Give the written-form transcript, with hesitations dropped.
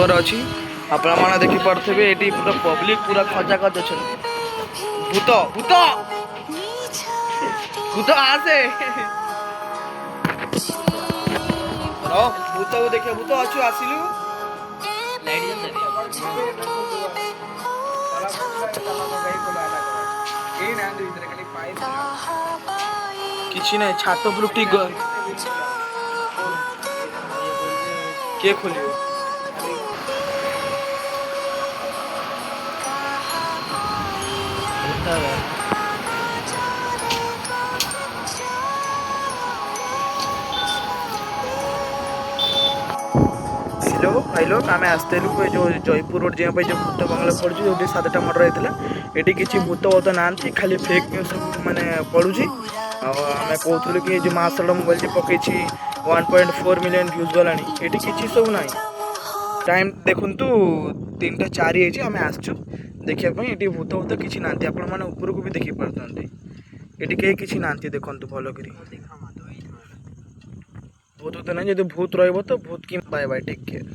ଘର ଅଛି ଆପଣମାନେ ଦେଖିପାରୁଥିବେ ଏଠି ପୁରା ପବ୍ଲିକ ପୁରା ଖଚାଖଚ ଅଛନ୍ତି। ଭୂତ ଭୂତ ଭୂତ ଆସେ ଭୂତକୁ ଦେଖିବା ଭୂତ ଅଛୁ ଆସିଲୁ କିଛି ନାହିଁ ଛାତ ଉପରୁ ଠିକ କିଏ ଖୋଲିବ हेलो भाई लोग आम आसते जो जयपुर रोड जहाँ जो भूत बंगला पड़ी जो 7टा मर्डर होता है किसी भूत बहुत ना खाली फेक न्यूज सब मानने पड़ूँ आम कहूँ कि जो मासड़ मोबाइल पकई 1.4 मिलियन व्यूज गला ये किसी सब ना टाइम देखु 3टा 4 आम आसचु देखापी ये भूत भूत किसी ना आपण मैंने उपरको भी देखी पार्टी ये कहीं किसी ना देखु भल कर भूत भूत ना जो भूत रही तो भूत की बाय बाय टेक केयर।